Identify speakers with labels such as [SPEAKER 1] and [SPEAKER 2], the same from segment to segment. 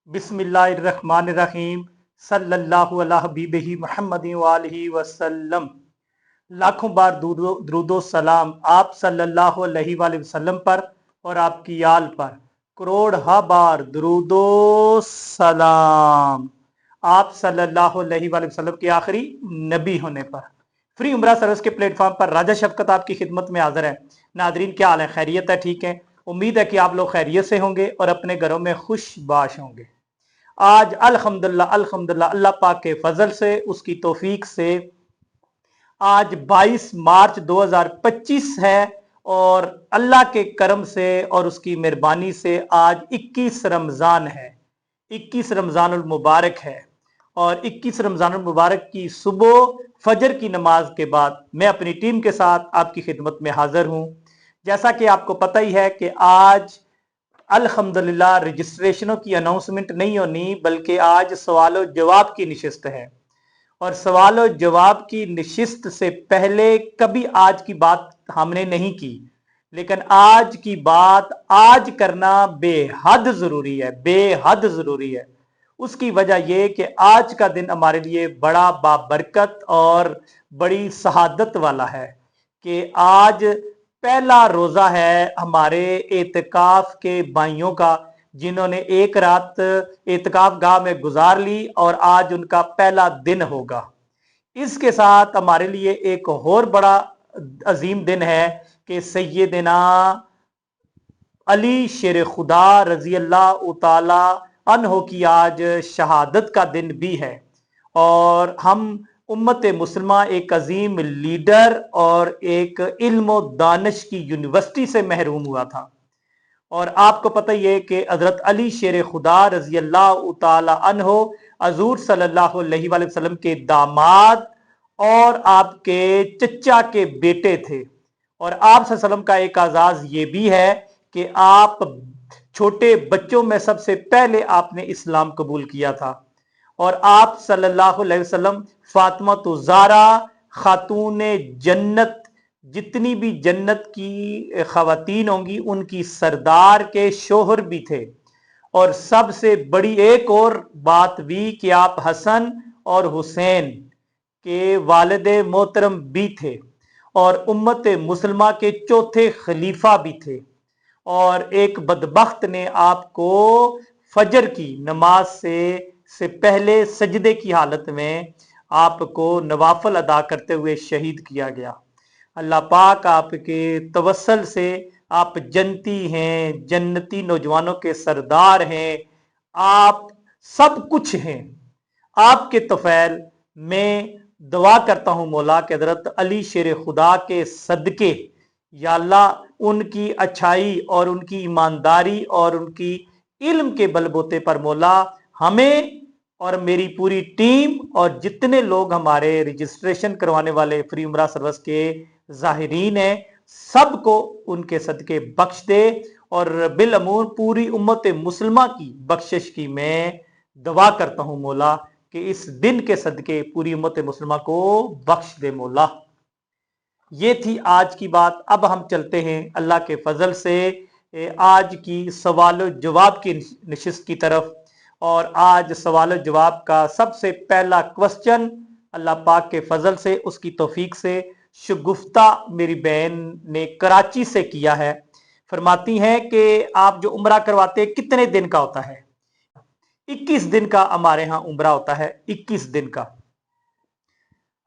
[SPEAKER 1] बिस्मिल्लाहिर्रहमानिर्रहीम सल्लल्लाहु अला हबीबिही मुहम्मद वालिही वसल्लम। लाखों बार दुरूदो सलाम आप सल्लल्लाहु अलैहि वसल्लम पर और आपकी आल पर। करोड़ हा बार दुरूदो सलाम आप सल्लल्लाहु अलैहि वसल्लम के आखिरी नबी होने पर। फ्री उम्रा सर्विस के प्लेटफॉर्म पर राजा शफकत आपकी खिदमत में हाजिर है। नादरीन, क्या हाल है? खैरियत है? ठीक है। उम्मीद है कि आप लोग खैरियत से होंगे और अपने घरों में खुशबाश होंगे। आज अल्हम्दुलिल्लाह अल्हम्दुलिल्लाह अल्लाह पाक के फजल से, उसकी तौफीक से आज 22 मार्च 2025 है और अल्लाह के करम से और उसकी मेहरबानी से आज 21 रमज़ान है। 21 रमज़ानुल मुबारक है और 21 रमज़ानुल मुबारक की सुबह फजर की नमाज के बाद मैं अपनी टीम के साथ आपकी खिदमत में हाजिर हूँ। जैसा कि आपको पता ही है कि आज अल्हम्दुलिल्लाह रजिस्ट्रेशनों की अनाउंसमेंट नहीं होनी, बल्कि आज सवाल जवाब की नशिस्त है। और सवाल जवाब की नशिस्त से पहले कभी आज की बात हमने नहीं की, लेकिन आज की बात आज करना बेहद जरूरी है, बेहद जरूरी है। उसकी वजह यह कि आज का दिन हमारे लिए बड़ा बाबरकत और बड़ी शहादत वाला है कि आज पहला रोजा है हमारे एतकाफ के भाइयों का, जिन्होंने एक रात एतकाफ गाह में गुजार ली और आज उनका पहला दिन होगा। इसके साथ हमारे लिए एक और बड़ा अजीम दिन है कि सैयदना अली शेर खुदा रजी अल्लाह ताला अन्हो की आज शहादत का दिन भी है। और हम उम्मत मुसलमा एक अजीम लीडर और एक इल्म दानिश की यूनिवर्सिटी से महरूम हुआ था। और आपको पता ही है कि हजरत अली शेर खुदा रजी अल्लाह ताला अन्हो हजूर सल्लल्लाहु अलैहि वसल्लम के दामाद और आपके चचा के बेटे थे। और आप सल्लम का एक आजाज ये भी है कि आप छोटे बच्चों में सबसे पहले आपने इस्लाम कबूल किया था। और आप सल्लल्लाहु अलैहि वसल्लम फातिमा तो ज़ारा खातून जन्नत, जितनी भी जन्नत की खवातीन होंगी उनकी सरदार के शोहर भी थे। और सबसे बड़ी एक और बात भी कि आप हसन और हुसैन के वालिद मोहतरम भी थे और उम्मत मुसलमा के चौथे खलीफा भी थे। और एक बदबख्त ने आपको फजर की नमाज से पहले सजदे की हालत में आपको नवाफल अदा करते हुए शहीद किया गया। अल्लाह पाक आपके तवस्सल से, आप जन्नती हैं, जन्नती नौजवानों के सरदार हैं, आप सब कुछ हैं। आपके तफैल में दुआ करता हूं मौला के हजरत अली शेर खुदा के सदके, या अल्लाह उनकी अच्छाई और उनकी ईमानदारी और उनकी इल्म के बलबूते पर मौला हमें और मेरी पूरी टीम और जितने लोग हमारे रजिस्ट्रेशन करवाने वाले फ्री उम्रा सर्विस के जाहिरीन हैं, सबको उनके सदके बख्श दे। और बिलअमूर पूरी उम्मत मुसलमा की बख्शिश की मैं दुआ करता हूं मौला कि इस दिन के सदके पूरी उम्मत मुसलमा को बख्श दे मौला। ये थी आज की बात। अब हम चलते हैं अल्लाह के फजल से आज की सवाल जवाब की नशिस्त की तरफ। और आज सवाल जवाब का सबसे पहला क्वेश्चन अल्लाह पाक के फजल से, उसकी तौफीक से शगुफ्ता मेरी बहन ने कराची से किया है। फरमाती हैं कि आप जो उम्रा करवाते हैं कितने दिन का होता है? 21 दिन का हमारे यहाँ उम्रा होता है, 21 दिन का।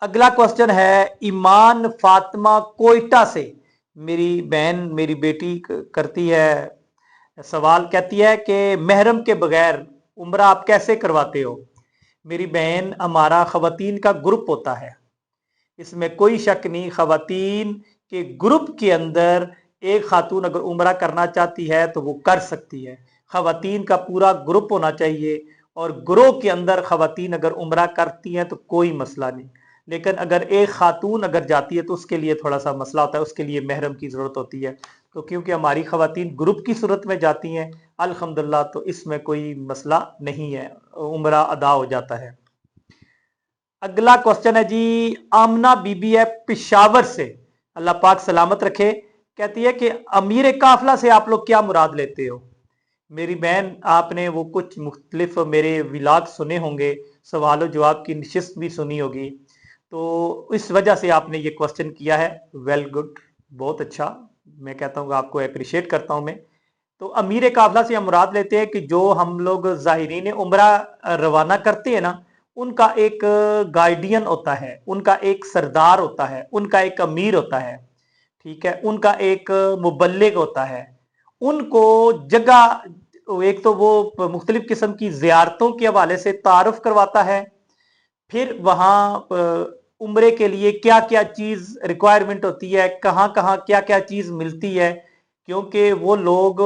[SPEAKER 1] अगला क्वेश्चन है ईमान फातिमा कोयटा से, मेरी बहन मेरी बेटी करती है सवाल, कहती है कि महरम के बगैर उम्रा आप कैसे करवाते हो? मेरी बहन, हमारा खवातीन का ग्रुप होता है, इसमें कोई शक नहीं। खवातीन के ग्रुप के अंदर एक खातून अगर उम्रा करना चाहती है तो वो कर सकती है। खवातीन का पूरा ग्रुप होना चाहिए और ग्रोह के अंदर खवातीन अगर उम्रा करती हैं तो कोई मसला नहीं। लेकिन अगर एक खातून अगर जाती है तो उसके लिए थोड़ा सा मसला होता है, उसके लिए महरम की ज़रूरत होती है। तो क्योंकि हमारी खवातीन ग्रुप की सूरत में जाती हैं अल्हम्दुलिल्लाह, तो इसमें कोई मसला नहीं है, उम्रा अदा हो जाता है। अगला क्वेश्चन है जी, आमना बीबी है पिशावर से, अल्लाह पाक सलामत रखे। कहती है कि अमीर काफिला से आप लोग क्या मुराद लेते हो? मेरी बहन, आपने वो कुछ मुख्तलिफ मेरे विलाग सुने होंगे, सवाल और जवाब की नशिस्त भी सुनी होगी, तो इस वजह से आपने ये क्वेश्चन किया है। वेल गुड, बहुत अच्छा। मैं कहता हूँ आपको अप्रिशिएट करता हूँ मैं। तो अमीर काफिला से हम मुराद लेते हैं कि जो हम लोग ज़ाहिरीन उम्रा रवाना करते हैं ना, उनका एक गार्डियन होता है, उनका एक सरदार होता है, उनका एक अमीर होता है, ठीक है, उनका एक मुबल्लिग होता है। उनको जगह, एक तो वो मुख्तलिफ किस्म की जियारतों के हवाले से तारुफ करवाता है, फिर वहां उम्रे के लिए क्या क्या चीज रिक्वायरमेंट होती है, कहाँ कहाँ क्या क्या चीज मिलती है, क्योंकि वो लोग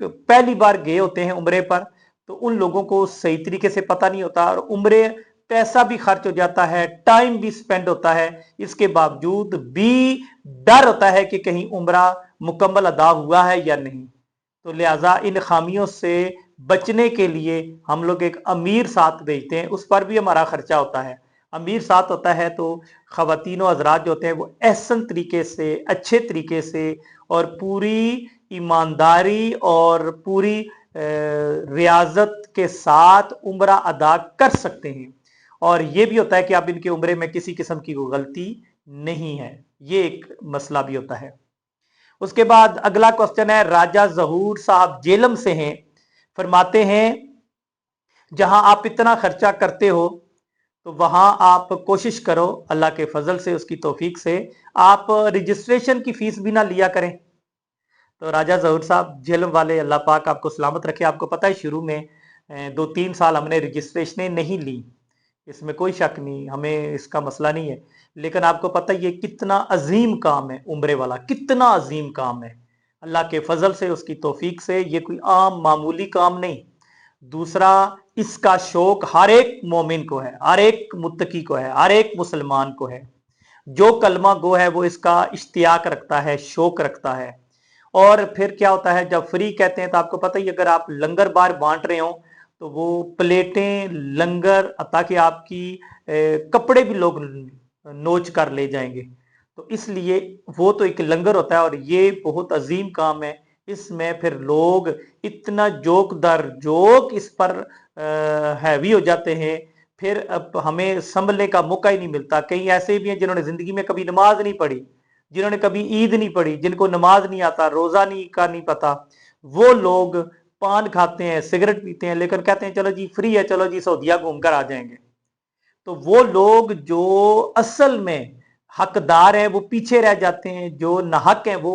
[SPEAKER 1] पहली बार गए होते हैं उम्रे पर, तो उन लोगों को सही तरीके से पता नहीं होता, और उम्रे पैसा भी खर्च हो जाता है, टाइम भी स्पेंड होता है, इसके बावजूद भी डर होता है कि कहीं उम्रा मुकम्मल अदा हुआ है या नहीं। तो लिहाजा इन खामियों से बचने के लिए हम लोग एक अमीर साथ भेजते हैं, उस पर भी हमारा खर्चा होता है। अमीर साथ होता है तो ख़वातीन और हज़रात जो होते हैं वो एहसन तरीके से, अच्छे तरीके से और पूरी ईमानदारी और पूरी रियाजत के साथ उम्रा अदा कर सकते हैं। और ये भी होता है कि अब इनके उम्रे में किसी किस्म की कोई गलती नहीं है, ये एक मसला भी होता है। उसके बाद अगला क्वेश्चन है, राजा जहूर साहब जेलम से हैं, फरमाते हैं जहां आप इतना खर्चा करते हो तो वहां आप कोशिश करो अल्लाह के फजल से, उसकी तौफीक से, आप रजिस्ट्रेशन की फीस भी ना लिया करें। तो राजा जहूर साहब जेलम वाले, अल्लाह पाक आपको सलामत रखे। आपको पता है शुरू में 2-3 साल हमने रजिस्ट्रेशनें नहीं ली, इसमें कोई शक नहीं, हमें इसका मसला नहीं है, लेकिन आपको पता है ये कितना अजीम काम है, उम्रे वाला कितना अजीम काम है। अल्लाह के फजल से, उसकी तौफीक से ये कोई आम मामूली काम नहीं। दूसरा, इसका शौक हर एक मोमिन को है, हर एक मुत्तकी को है, हर एक मुसलमान को है। जो कलमा गो है वो इसका इश्तियाक रखता है, शौक रखता है। और फिर क्या होता है, जब फ्री कहते हैं तो आपको पता ही, अगर आप लंगर बार बांट रहे हो तो वो प्लेटें लंगर, ताकि आपकी कपड़े भी लोग नोच कर ले जाएंगे, तो इसलिए वो तो एक लंगर होता है और ये बहुत अजीम काम है। इसमें फिर लोग इतना जोक दर जोक इस पर हैवी हो जाते हैं, फिर अब हमें संभलने का मौका ही नहीं मिलता। कई ऐसे भी हैं जिन्होंने जिंदगी में कभी नमाज नहीं पढ़ी, जिन्होंने कभी ईद नहीं पढ़ी, जिनको नमाज नहीं आता, रोजा नहीं का नहीं पता, वो लोग पान खाते हैं, सिगरेट पीते हैं, लेकिन कहते हैं चलो जी फ्री है, चलो जी सऊदीया घूमकर आ जाएंगे। तो वो लोग जो असल में हकदार हैं वो पीछे रह जाते हैं, जो नाहक हैं वो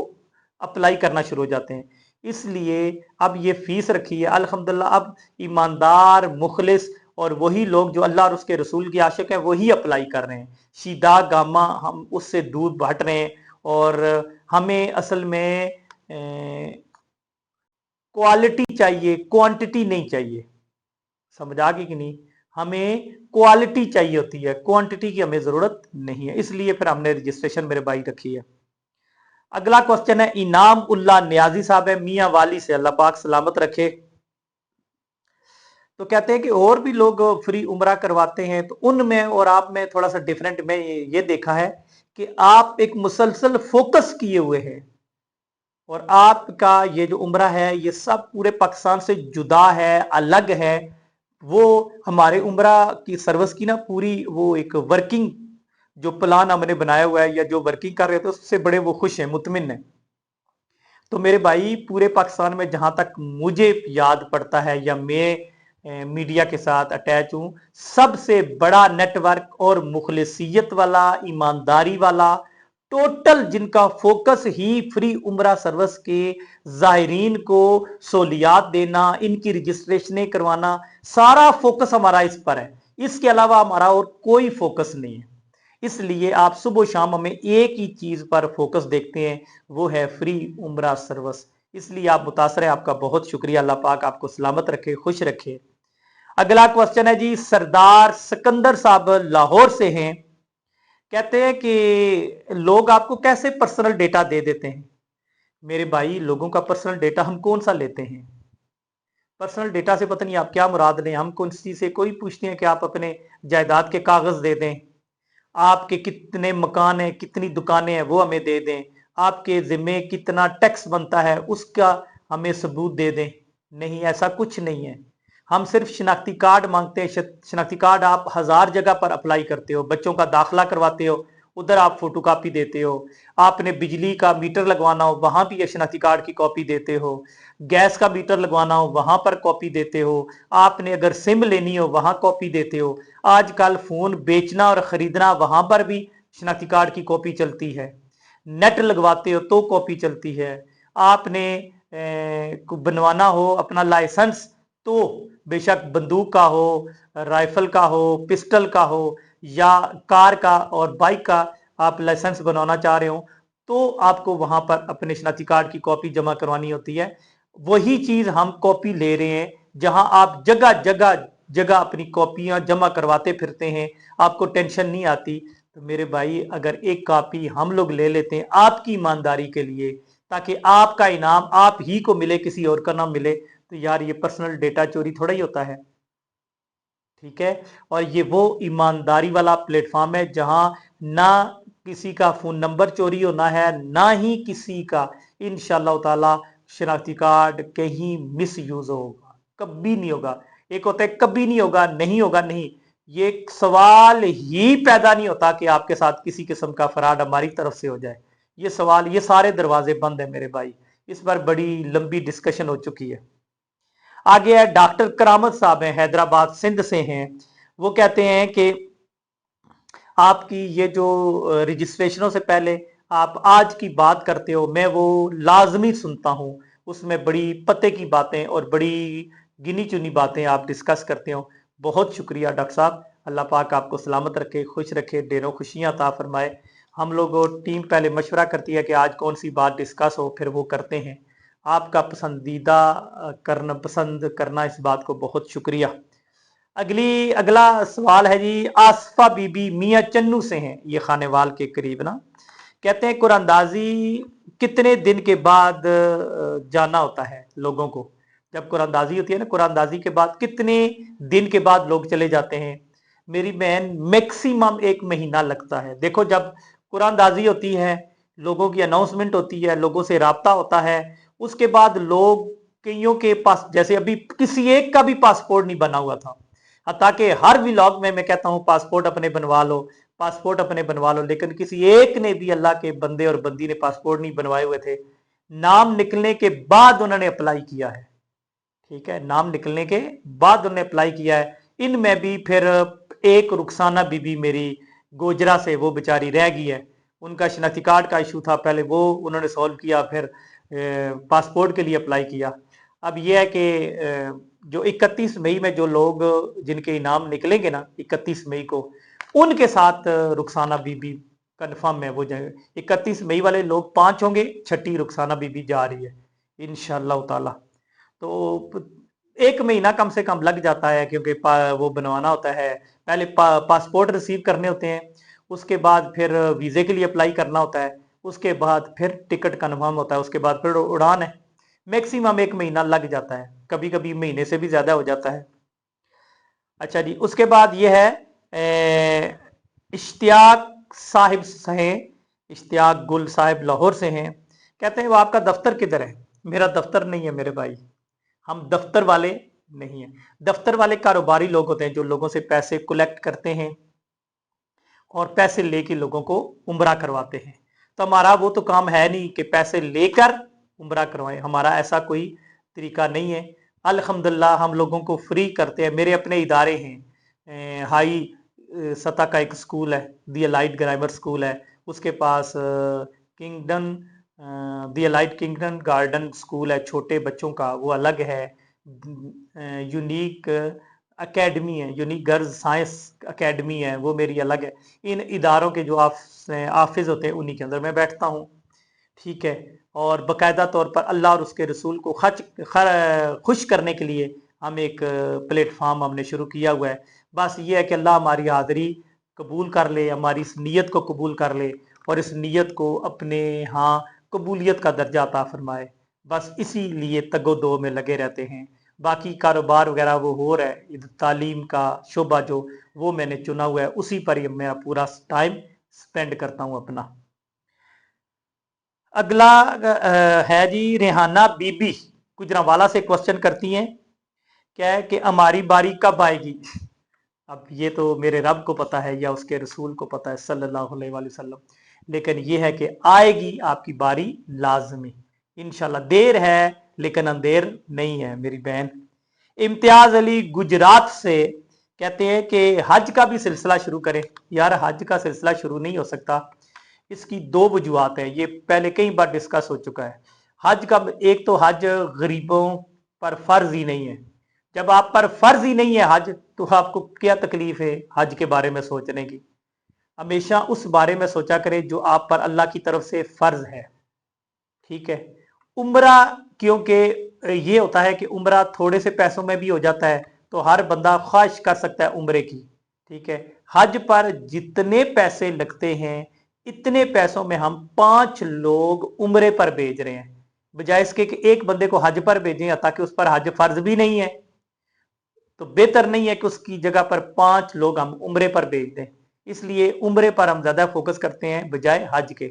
[SPEAKER 1] अप्लाई करना शुरू हो जाते हैं। इसलिए अब ये फीस रखी है अल्हम्दुलिल्लाह, अब ईमानदार मुखलिस और वही लोग जो अल्लाह और उसके रसूल के आशिक हैं वही अप्लाई कर रहे हैं। शीदा गामा हम उससे दूर हट रहे हैं, और हमें असल में क्वालिटी चाहिए, क्वांटिटी नहीं चाहिए। समझ आ गई कि नहीं? हमें क्वालिटी चाहिए होती है, क्वांटिटी की हमें जरूरत नहीं है, इसलिए फिर हमने रजिस्ट्रेशन मेरे भाई रखी है। अगला क्वेश्चन है, इनाम उल्लाह नियाजी साहब है मियां वाली से, अल्लाह पाक सलामत रखे। तो कहते हैं कि और भी लोग फ्री उम्रा करवाते हैं, तो उनमें और आप में थोड़ा सा डिफरेंट में ये देखा है कि आप एक मुसलसल फोकस किए हुए हैं, और आपका ये जो उम्रा है ये सब पूरे पाकिस्तान से जुदा है, अलग है। वो हमारे उम्रा की सर्विस की ना पूरी वो एक वर्किंग जो प्लान हमने बनाया हुआ है, या जो वर्किंग कर रहे थे उससे बड़े वो खुश हैं, मुतमिन हैं। तो मेरे भाई, पूरे पाकिस्तान में जहां तक मुझे याद पड़ता है, या मैं मीडिया के साथ अटैच हूं, सबसे बड़ा नेटवर्क और मुखलिसियत वाला, ईमानदारी वाला, टोटल जिनका फोकस ही फ्री उम्रा सर्विस के जायरीन को सहूलियात देना, इनकी रजिस्ट्रेशनें करवाना, सारा फोकस हमारा इस पर है। इसके अलावा हमारा और कोई फोकस नहीं है। इसलिए आप सुबह शाम हमें एक ही चीज पर फोकस देखते हैं, वो है फ्री उम्रा सर्विस। इसलिए आप मुतासर है, आपका बहुत शुक्रिया। अल्लाह पाक आपको सलामत रखे, खुश रखे। अगला क्वेश्चन है जी, सरदार सिकंदर साहब लाहौर से हैं, कहते हैं कि लोग आपको कैसे पर्सनल डेटा दे देते हैं। मेरे भाई, लोगों का पर्सनल डेटा हम कौन सा लेते हैं? पर्सनल डेटा से पता नहीं आप क्या मुराद लें। हम कौन सी से कोई पूछते हैं कि आप अपने जायदाद के कागज दे दें, आपके कितने मकान हैं, कितनी दुकानें हैं, वो हमें दे दें, आपके जिम्मे कितना टैक्स बनता है उसका हमें सबूत दे दें। नहीं, ऐसा कुछ नहीं है। हम सिर्फ शनाख्ती कार्ड मांगते हैं। शनाख्ती कार्ड आप 1000 जगह पर अप्लाई करते हो, बच्चों का दाखिला करवाते हो, उधर आप फोटो कापी देते हो। आपने बिजली का मीटर लगवाना हो, वहां भी ये शनाख्ती कार्ड की कॉपी देते हो। गैस का मीटर लगवाना हो, वहां पर कॉपी देते हो। आपने अगर सिम लेनी हो, वहां कॉपी देते हो। आजकल फोन बेचना और खरीदना, वहां पर भी शनाख्ती कार्ड की कॉपी चलती है। नेट लगवाते हो तो कॉपी चलती है। आपने बनवाना हो अपना लाइसेंस, तो बेशक बंदूक का हो, राइफल का हो, पिस्टल का हो, या कार का और बाइक का आप लाइसेंस बनवाना चाह रहे हो, तो आपको वहां पर अपने शनाख्ती कार्ड की कॉपी जमा करवानी होती है। वही चीज हम कॉपी ले रहे हैं, जहां आप जगह जगह जगह अपनी कॉपियां जमा करवाते फिरते हैं, आपको टेंशन नहीं आती। तो मेरे भाई, अगर एक कॉपी हम लोग ले लेते हैं आपकी ईमानदारी के लिए, ताकि आपका इनाम आप ही को मिले, किसी और का ना मिले, तो यार ये पर्सनल डेटा चोरी थोड़ा ही होता है। ठीक है। और ये वो ईमानदारी वाला प्लेटफॉर्म है जहां ना किसी का फोन नंबर चोरी होना है, ना ही किसी का इंशाल्लाह ताला शनाख्ती कार्ड कहीं मिस यूज होगा। कभी नहीं होगा। एक होता है कभी नहीं होगा, नहीं होगा, नहीं, ये एक सवाल ही पैदा नहीं होता कि आपके साथ किसी किस्म का फराड हमारी तरफ से हो जाए। ये सवाल, ये सारे दरवाजे बंद है मेरे भाई। इस पर बड़ी लंबी डिस्कशन हो चुकी है। आगे है डॉक्टर करामत साहब हैं, हैदराबाद सिंध से हैं। वो कहते हैं कि आपकी ये जो रजिस्ट्रेशनों से पहले आप आज की बात करते हो, मैं वो लाजमी सुनता हूँ। उसमें बड़ी पते की बातें और बड़ी गिनी चुनी बातें आप डिस्कस करते हो। बहुत शुक्रिया डॉक्टर साहब। अल्लाह पाक आपको सलामत रखे, खुश रखे, ढेरों खुशियां अता फरमाए। हम लोग टीम पहले मशवरा करती है कि आज कौन सी बात डिस्कस हो, फिर वो करते हैं। आपका पसंदीदा करना, पसंद करना, इस बात को बहुत शुक्रिया। अगला सवाल है जी, आसफा बीबी मियाँ चन्नू से हैं, ये खानेवाल के करीब ना। कहते हैं कुरानदाजी कितने दिन के बाद जाना होता है लोगों को? जब कुरानदाजी होती है ना, कुरानदाजी के बाद कितने दिन के बाद लोग चले जाते हैं? मेरी बहन, मैक्सिमम 1 महीना लगता है। देखो, जब कुरानदाजी होती है, लोगों की अनाउंसमेंट होती है, लोगों से राब्ता होता है, उसके बाद लोग, कईयों के पास, जैसे अभी किसी एक का भी पासपोर्ट नहीं बना हुआ था, ताकि हर व्लॉग में मैं कहता हूं पासपोर्ट अपने बनवा लो, पासपोर्ट अपने बनवा लो, लेकिन किसी एक ने भी, अल्लाह के बंदे और बंदी ने पासपोर्ट नहीं बनवाए हुए थे। नाम निकलने के बाद उन्होंने अप्लाई किया है। ठीक है, नाम निकलने के बाद उन्होंने अप्लाई किया है। इनमें भी फिर एक रुखसाना बीबी मेरी गोजरा से, वो बेचारी रह गई है। उनका शनाख्ती कार्ड का इशू था, पहले वो उन्होंने सॉल्व किया, फिर पासपोर्ट के लिए अप्लाई किया। अब यह है कि जो 31 मई में जो लोग, जिनके इनाम निकलेंगे ना 31 मई को, उनके साथ रुखसाना बीबी कन्फर्म है, वो जाएंगे। 31 मई वाले लोग 5 होंगे, छठी रुखसाना बीबी जा रही है इंशाअल्लाह ताला। तो 1 महीना कम से कम लग जाता है, क्योंकि वो बनवाना होता है, पहले पासपोर्ट रिसीव करने होते हैं, उसके बाद फिर वीजे के लिए अप्लाई करना होता है, उसके बाद फिर टिकट कन्फर्म होता है, उसके बाद फिर उड़ान है। मैक्सिमम 1 महीना लग जाता है, कभी कभी महीने से भी ज्यादा हो जाता है। अच्छा जी, उसके बाद ये है इश्तियाक साहिब हैं, इश्तियाक गुल साहिब लाहौर से हैं। कहते हैं वो आपका दफ्तर किधर है? मेरा दफ्तर नहीं है मेरे भाई, हम दफ्तर वाले नहीं है। दफ्तर वाले कारोबारी लोग होते हैं, जो लोगों से पैसे कलेक्ट करते हैं और पैसे लेके लोगों को उम्रा करवाते हैं। तो हमारा वो तो काम है नहीं कि पैसे लेकर उम्रा करवाएं, हमारा ऐसा कोई तरीका नहीं है। अल्हम्दुलिल्लाह हम लोगों को फ्री करते हैं। मेरे अपने इदारे हैं, हाई सतह का एक स्कूल है, दी अलाइट ग्रामर स्कूल है, उसके पास किंगडन, दी अलाइट किंगडन गार्डन स्कूल है छोटे बच्चों का, वो अलग है। यूनिक अकेडमी है, यूनिक गर्ल्स साइंस अकेडमी है, वो मेरी अलग है। इन इदारों के जो ऑफिस होते हैं, उन्हीं के अंदर मैं बैठता हूँ। ठीक है। और बाकायदा तौर पर अल्लाह और उसके रसूल को खुश करने के लिए हम एक प्लेटफॉर्म हमने शुरू किया हुआ है। बस ये है कि अल्लाह हमारी हाज़िरी कबूल कर ले, हमारी इस नीयत को कबूल कर ले, और इस नीयत को अपने यहाँ कबूलियत का दर्जा अता फरमाए। बस इसी लिए तगो दो में लगे रहते हैं। बाकी कारोबार वगैरह वो हो रहा है, तालीम का शोबा जो, वो मैंने चुना हुआ है, उसी पर ही मैं पूरा टाइम स्पेंड करता हूँ अपना। अगला है जी रेहाना बीबी गुजरांवाला से क्वेश्चन करती हैं, क्या है कि हमारी बारी कब आएगी। अब ये तो मेरे रब को पता है या उसके रसूल को पता है सल्लल्लाहु अलैहि वसल्लम, लेकिन ये है कि आएगी आपकी बारी लाजमी इंशाल्लाह। देर है लेकिन अंधेर नहीं है मेरी बहन। इम्तियाज अली गुजरात से कहते हैं कि हज का भी सिलसिला शुरू करें। यार हज का सिलसिला शुरू नहीं हो सकता, इसकी दो वजूहत है, ये पहले कई बार डिस्कस हो चुका है। हज का एक तो हज गरीबों पर फर्ज ही नहीं है। जब आप पर फर्ज ही नहीं है हज, तो आपको क्या तकलीफ है हज के बारे में सोचने की। हमेशा उस बारे में सोचा करें जो आप पर अल्लाह की तरफ से फर्ज है, ठीक है। उम्रा, क्योंकि ये होता है कि उम्रा थोड़े से पैसों में भी हो जाता है, तो हर बंदा ख्वाहिश कर सकता है उम्रे की, ठीक है। हज पर जितने पैसे लगते हैं इतने पैसों में हम 5 लोग उम्रे पर भेज रहे हैं, बजाय इसके कि एक बंदे को हज पर भेजें, ताकि उस पर हज फर्ज भी नहीं है। तो बेहतर नहीं है कि उसकी जगह पर 5 लोग हम उम्रे पर भेज दें, इसलिए उम्रे पर हम ज्यादा फोकस करते हैं बजाय हज के।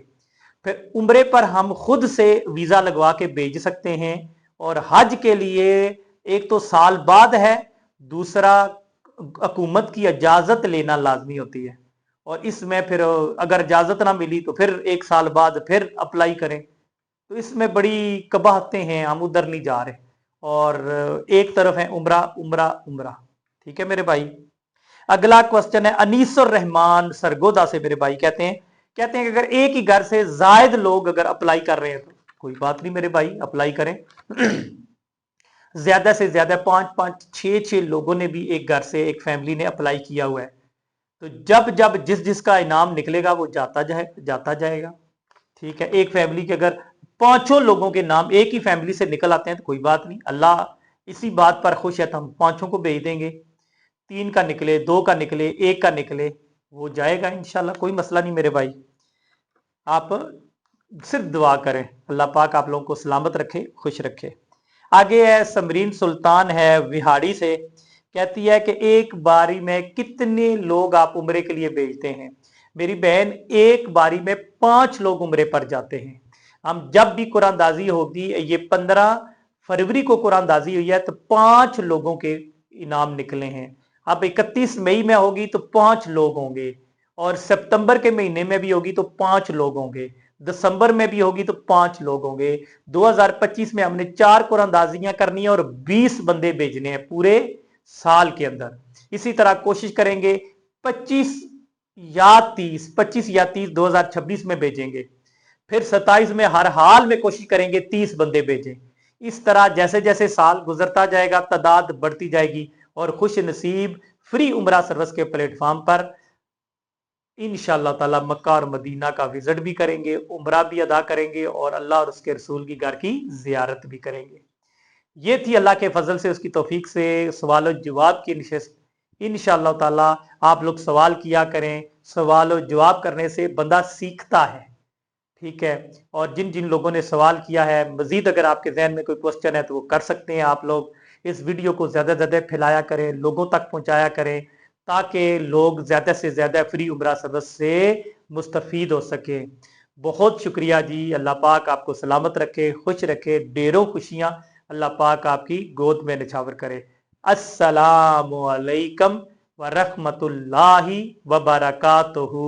[SPEAKER 1] फिर उम्रे पर हम खुद से वीजा लगवा के भेज सकते हैं, और हज के लिए एक तो साल बाद है, दूसरा हुकूमत की इजाजत लेना लाजमी होती है, और इसमें फिर अगर इजाजत ना मिली तो फिर 1 साल बाद फिर अप्लाई करें। तो इसमें बड़ी कबाहतें हैं, हम उधर नहीं जा रहे, और एक तरफ है उम्रा उम्रा उम्रा, ठीक है मेरे भाई। अगला क्वेश्चन है अनीसुर रहमान सरगोदा से मेरे भाई, कहते हैं कि अगर एक ही घर से जायद लोग अगर अप्लाई कर रहे हैं तो कोई बात नहीं मेरे भाई, अप्लाई करें। ज्यादा से ज्यादा 5-5 6-6 लोगों ने भी एक घर से, एक फैमिली ने अप्लाई किया हुआ है, तो जब जब जिस जिसका इनाम निकलेगा वो जाता जाएगा, ठीक है। एक फैमिली के अगर 5 लोगों के नाम एक ही फैमिली से निकल आते हैं तो कोई बात नहीं, अल्लाह इसी बात पर खुश है तो हम 5 को भेज देंगे। 3 का निकले, 2 का निकले, 1 का निकले, वो जाएगा इंशाल्लाह, कोई मसला नहीं मेरे भाई। आप सिर्फ दुआ करें, अल्लाह पाक आप लोगों को सलामत रखे, खुश रखे। आगे है समरीन सुल्तान है विहाड़ी से, कहती है कि एक बारी में कितने लोग आप उम्रे के लिए भेजते हैं। मेरी बहन, एक बारी में 5 लोग उम्रे पर जाते हैं। हम जब भी कुरानदाजी होगी, ये 15 फरवरी को कुरानदाजी हुई है, तो 5 लोगों के इनाम निकले हैं। अब 31 मई में होगी तो 5 लोग होंगे, और सितंबर के महीने में भी होगी तो 5 लोग होंगे, दिसंबर में भी होगी तो 5 लोग होंगे। 2025 में हमने 4 कुरानदाजियां करनी है और 20 बंदे भेजने हैं पूरे साल के अंदर। इसी तरह कोशिश करेंगे 25 या 30 2026 में भेजेंगे, फिर 27 में हर हाल में कोशिश करेंगे 30 बंदे भेजें। इस तरह जैसे जैसे साल गुजरता जाएगा तादाद बढ़ती जाएगी, और खुश नसीब फ्री उम्रा सर्विस के प्लेटफॉर्म पर इंशाअल्लाह ताला मक्का और मदीना का विजिट भी करेंगे, उम्रा भी अदा करेंगे, और अल्लाह और उसके रसूल की घर की जियारत भी करेंगे। ये थी अल्लाह के फजल से, उसकी तौफीक से सवाल और जवाब की नशिस्त। इंशाअल्लाह ताला आप लोग सवाल किया करें, सवाल और जवाब करने से बंदा सीखता है, ठीक है। और जिन जिन लोगों ने सवाल किया है, मजीद अगर आपके जहन में कोई क्वेश्चन है तो वो कर सकते हैं। आप लोग इस वीडियो को ज़्यादा से ज़्यादा फैलाया करें, लोगों तक पहुंचाया करें, ताकि लोग ज़्यादा से ज़्यादा फ्री उम्रा सर्विस से मुस्तफ़ीद हो सके। बहुत शुक्रिया जी, अल्लाह पाक आपको सलामत रखे, खुश रखे, ढेरों खुशियाँ अल्लाह पाक आपकी गोद में निछावर करे। अस्सलामु अलैकुम व रहमतुल्लाहि व बरकातुहू।